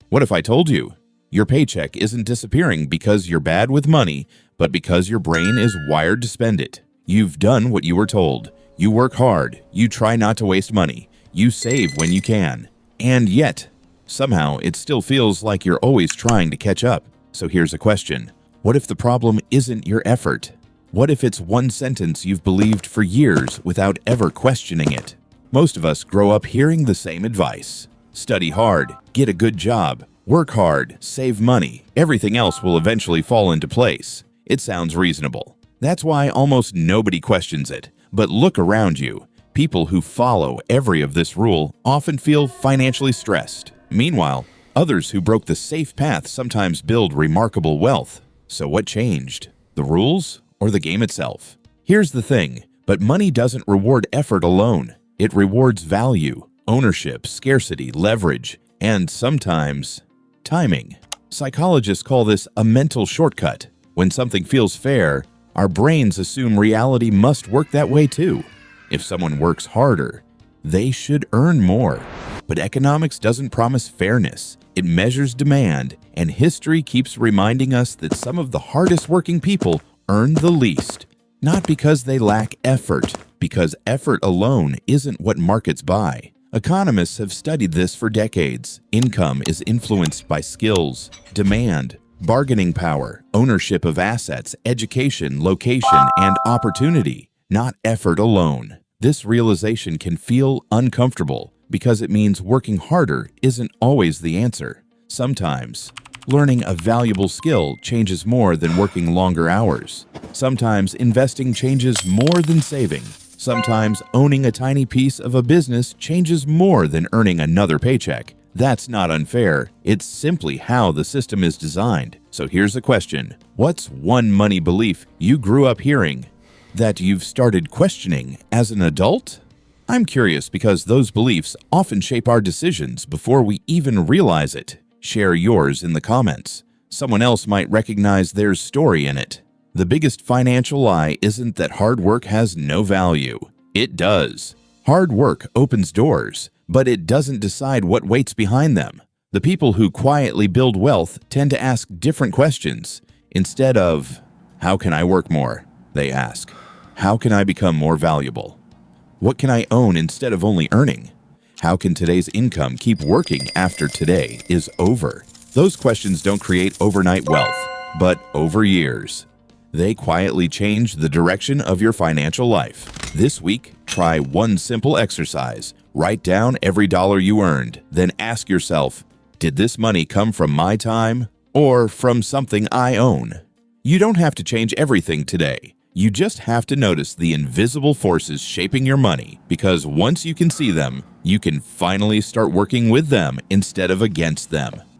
What if I told you your paycheck isn't disappearing because you're bad with money, but because your brain is wired to spend it? You've done what you were told. You work hard. You try not to waste money. You save when you can. And yet, somehow it still feels like you're always trying to catch up. So here's a question. What if the problem isn't your effort? What if it's one sentence you've believed for years without ever questioning it? Most of us grow up hearing the same advice. Study hard, get a good job, work hard, save money. Everything else will eventually fall into place. It sounds reasonable. That's why almost nobody questions it. But look around you. People who follow every of this rule often feel financially stressed. Meanwhile, others who broke the safe path sometimes build remarkable wealth. So what changed? The rules or the game itself? Here's the thing, but money doesn't reward effort alone. It rewards value, ownership, scarcity, leverage, and sometimes timing. Psychologists call this a mental shortcut. When something feels fair, our brains assume reality must work that way too. If someone works harder, they should earn more. But economics doesn't promise fairness. It measures demand, and history keeps reminding us that some of the hardest working people earn the least. Not because they lack effort, because effort alone isn't what markets buy. Economists have studied this for decades. Income is influenced by skills, demand, bargaining power, ownership of assets, education, location, and opportunity, not effort alone. This realization can feel uncomfortable because it means working harder isn't always the answer. Sometimes, learning a valuable skill changes more than working longer hours. Sometimes investing changes more than saving. Sometimes owning a tiny piece of a business changes more than earning another paycheck. That's not unfair. It's simply how the system is designed. So here's a question. What's one money belief you grew up hearing that you've started questioning as an adult? I'm curious because those beliefs often shape our decisions before we even realize it. Share yours in the comments. Someone else might recognize their story in it. The biggest financial lie isn't that hard work has no value. It does. Hard work opens doors, but it doesn't decide what waits behind them. The people who quietly build wealth tend to ask different questions. Instead of, how can I work more? They ask, how can I become more valuable? What can I own instead of only earning? How can today's income keep working after today is over? Those questions don't create overnight wealth, but over years. They quietly change the direction of your financial life. This week, try one simple exercise. Write down every dollar you earned, then ask yourself, did this money come from my time or from something I own? You don't have to change everything today. You just have to notice the invisible forces shaping your money, because once you can see them, you can finally start working with them instead of against them.